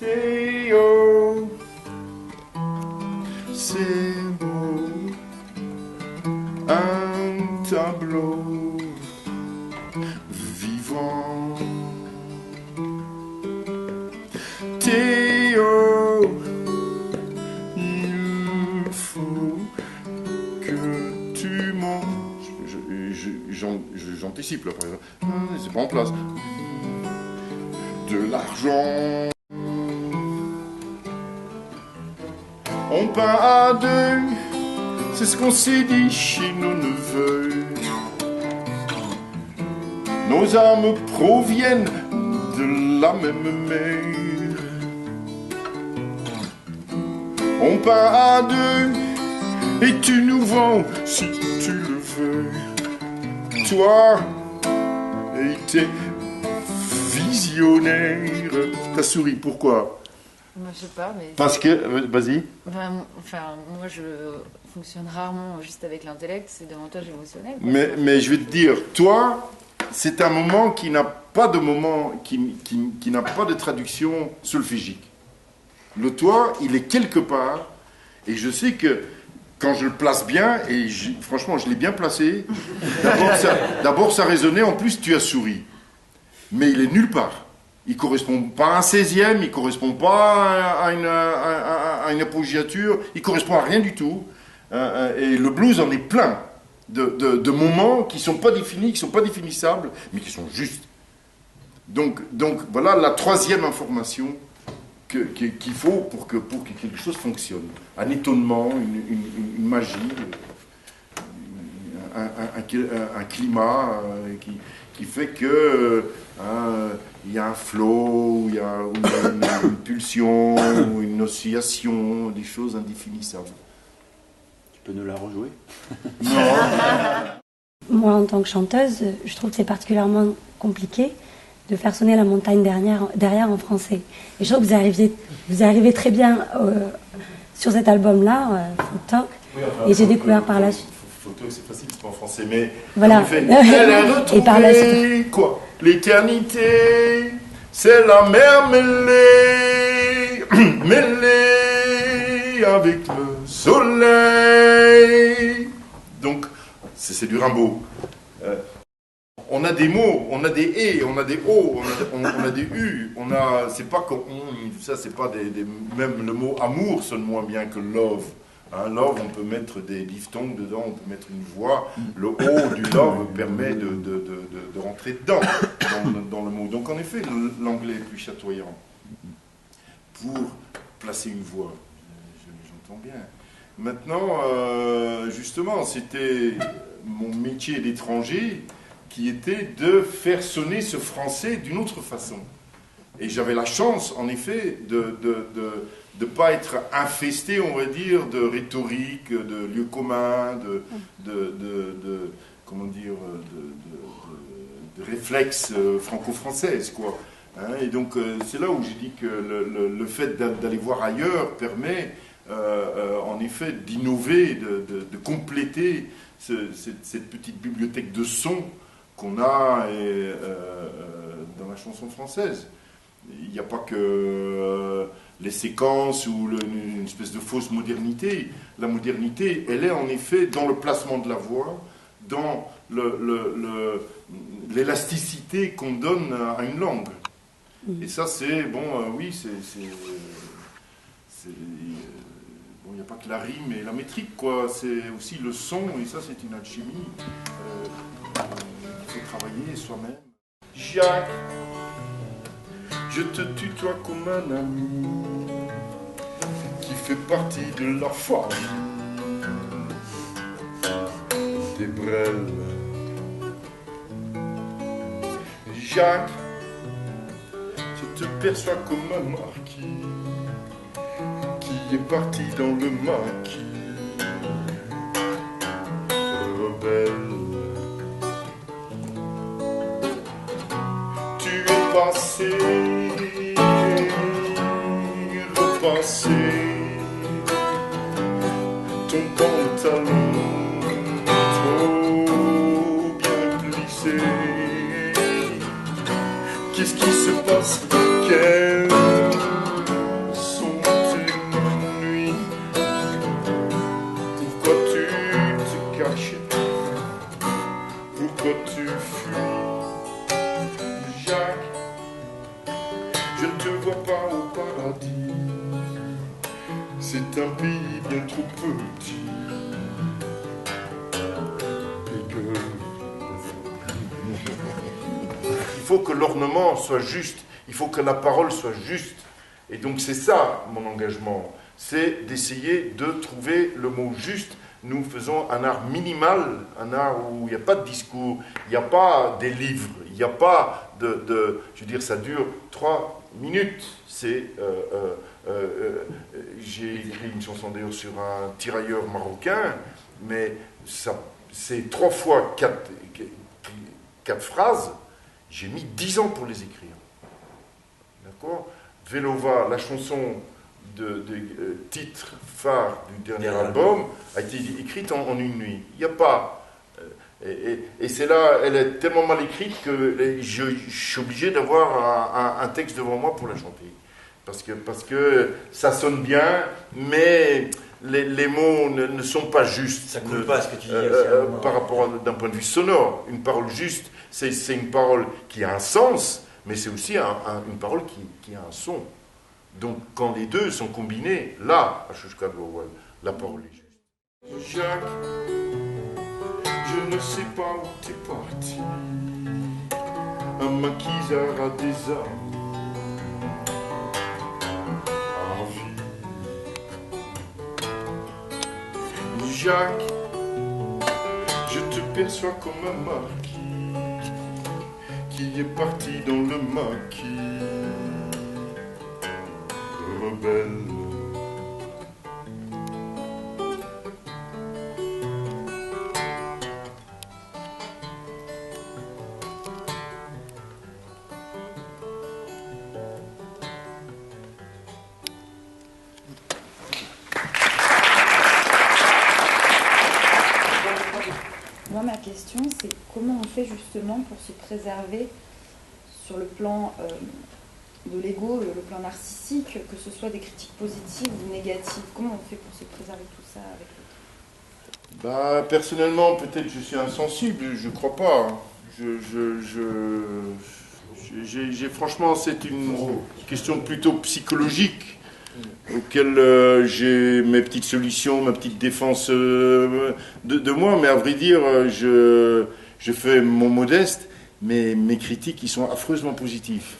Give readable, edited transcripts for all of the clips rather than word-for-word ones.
Théo, c'est beau, un tableau vivant. Théo, il faut que tu manges. J'anticipe là, par exemple. C'est pas en place. De l'argent. On peint à deux, c'est ce qu'on s'est dit chez nos neveux. Nos âmes proviennent de la même mer. On peint à deux, et tu nous vends si tu le veux. Toi et tes visionnaires. T'as souri, pourquoi? Moi, je sais pas, mais... Parce que... Vas-y. Enfin, moi, je fonctionne rarement juste avec l'intellect, c'est davantage émotionnel. Mais je vais te dire, toi, c'est un moment qui n'a pas de moment, qui n'a pas de traduction solfégique. Le toi, il est quelque part, et je sais que quand je le place bien, et franchement, je l'ai bien placé, d'abord ça résonnait, en plus tu as souri. Mais il est nulle part. Il ne correspond pas à un 16e, il ne correspond pas à une appoggiature, il ne correspond à rien du tout. Et le blues en est plein de moments qui ne sont pas définis, qui ne sont pas définissables, mais qui sont justes. Donc voilà la troisième information qu'il faut pour que quelque chose fonctionne. Un étonnement, une magie, un climat qui fait que il y a un flow, il y a une pulsion, une oscillation, des choses indéfinissables. Tu peux nous la rejouer? Non. Moi, en tant que chanteuse, je trouve que c'est particulièrement compliqué de faire sonner la montagne derrière en français. Et je trouve que vous arrivez très bien sur cet album-là, Photo, et j'ai découvert par la suite. Photo, c'est facile, c'est pas en français, mais voilà. En fait, elle a retrouvé et par la suite, quoi? L'éternité, c'est la mer mêlée, mêlée avec le soleil. Donc, c'est du Rimbaud. On a des mots, on a des et, on a des o, on a des u, c'est pas comme ça, c'est pas même le mot amour sonne moins bien que love. Hein, love, on peut mettre des diphtongues dedans, on peut mettre une voix. Le o du love permet de rentrer dedans, dans le mot. Donc en effet, l'anglais est plus chatoyant pour placer une voix. J'entends bien. Maintenant, justement, c'était mon métier d'étranger qui était de faire sonner ce français d'une autre façon. Et j'avais la chance, en effet, de ne pas être infesté, on va dire, de rhétorique, de lieux communs, comment dire, de réflexes franco-françaises, quoi. Hein, et donc, c'est là où j'ai dit que le fait d'aller voir ailleurs permet, en effet, d'innover, de compléter cette petite bibliothèque de sons qu'on a dans la chanson française. Il n'y a pas que les séquences ou une espèce de fausse modernité. La modernité, elle est en effet dans le placement de la voix, dans l'élasticité qu'on donne à une langue. Et ça, c'est, bon, oui, bon, il n'y a pas que la rime et la métrique, quoi. C'est aussi le son, et ça, c'est une alchimie. Il faut travailler soi-même. Jacques, je te tutoie comme un ami qui fait partie de la famille des Brel. Jacques, je te perçois comme un marquis qui est parti dans le maquis. Rebelle, tu es passé, repassé, ton pantalon trop bien plissé. Qu'est-ce qui se passe? Quelle tu fuis. Jacques, je ne te vois pas au paradis. C'est un pays bien trop petit. Et que... Il faut que l'ornement soit juste, il faut que la parole soit juste. Et donc c'est ça mon engagement, c'est d'essayer de trouver le mot juste. Nous faisons un art minimal, un art où il n'y a pas de discours, il n'y a pas des livres, il n'y a pas de... Je veux dire, ça dure 3 minutes. J'ai écrit une chanson d'ailleurs sur un tirailleur marocain, mais c'est 3 fois 4 phrases. J'ai mis 10 ans pour les écrire. D'accord ? Velova, la chanson de titre phare du dernier album, a été écrite en une nuit. Il n'y a pas... Et c'est là, elle est tellement mal écrite que je suis obligé d'avoir un texte devant moi pour la chanter. Parce que ça sonne bien, mais les mots ne sont pas justes. Ça coule pas, ce que tu dis. Par rapport d'un point de vue sonore. Une parole juste, c'est une parole qui a un sens, mais c'est aussi une parole qui a un son. Donc quand les deux sont combinés, là, à Shushka Gowal, la parole est juste. Jacques, je ne sais pas où t'es parti. Un maquisard à des armes. Jacques, je te perçois comme un marquis qui est parti dans le maquis, rebelle. Moi, ma question, c'est comment on fait justement pour se préserver sur le plan de l'ego, le plan narcissique, que ce soit des critiques positives ou négatives. Comment on fait pour se préserver tout ça avec l'autre ? Personnellement, peut-être je suis insensible, je crois pas. Franchement, c'est une question plutôt psychologique auquel j'ai mes petites solutions, ma petite défense de moi, mais à vrai dire, je fais mon modeste, mais mes critiques, ils sont affreusement positifs.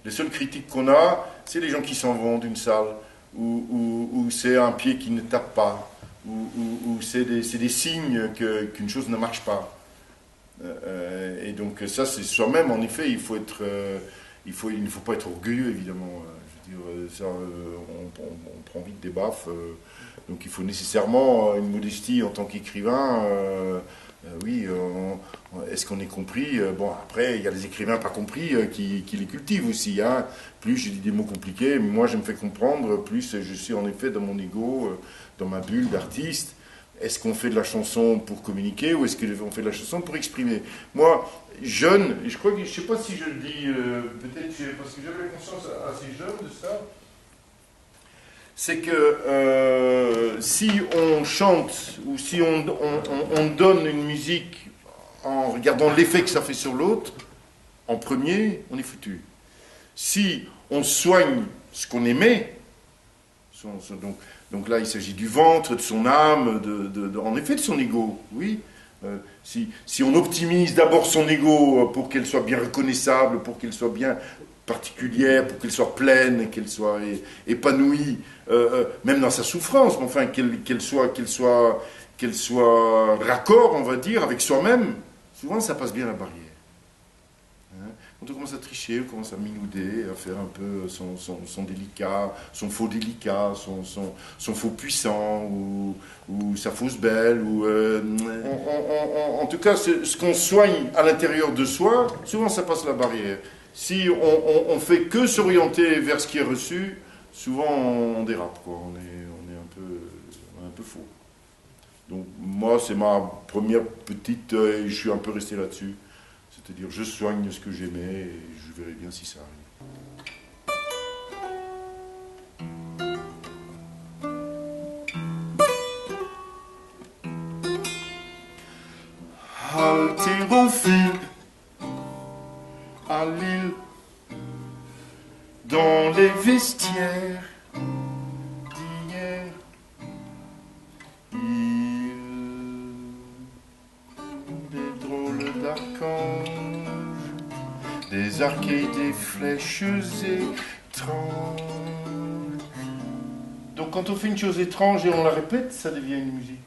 Les seules critiques qu'on a, c'est les gens qui s'en vont d'une salle, ou c'est un pied qui ne tape pas, ou c'est des signes qu'une chose ne marche pas. Et donc ça, c'est soi-même, en effet, il ne faut pas être orgueilleux, évidemment. Ça, on prend vite des baffes, donc il faut nécessairement une modestie en tant qu'écrivain. Oui, est-ce qu'on est compris ? Bon, après, il y a des écrivains pas compris qui les cultivent aussi. Hein. Plus je dis des mots compliqués, moi je me fais comprendre, plus je suis en effet dans mon ego, dans ma bulle d'artiste. Est-ce qu'on fait de la chanson pour communiquer ou est-ce qu'on fait de la chanson pour exprimer ? Moi, jeune, et je crois que, je ne sais pas si je le dis, peut-être parce que j'avais conscience assez jeune de ça, c'est que si on chante ou si on donne une musique en regardant l'effet que ça fait sur l'autre, en premier, on est foutu. Si on soigne ce qu'on aimait, donc là, il s'agit du ventre, de son âme, en effet de son ego, oui. Si on optimise d'abord son ego pour qu'elle soit bien reconnaissable, pour qu'elle soit bien particulière, pour qu'elle soit pleine, qu'elle soit épanouie, même dans sa souffrance, mais enfin qu'elle soit raccord, on va dire, avec soi-même, souvent ça passe bien la barrière. Quand on commence à tricher, on commence à minauder, à faire un peu son délicat, son faux délicat, son faux puissant, ou sa fausse belle. En tout cas, ce qu'on soigne à l'intérieur de soi, souvent ça passe la barrière. Si on fait que s'orienter vers ce qui est reçu, souvent on dérape, quoi. On est un peu faux. Donc moi, c'est ma première petite, et je suis un peu resté là-dessus. C'est-à-dire, je soigne ce que j'aimais et je verrai bien si ça arrive. Halter on fut à l'île, dans les vestiaires d'hier. Des drôles d'archanges, des arcs et des flèches étranges. Donc quand on fait une chose étrange et on la répète, ça devient une musique.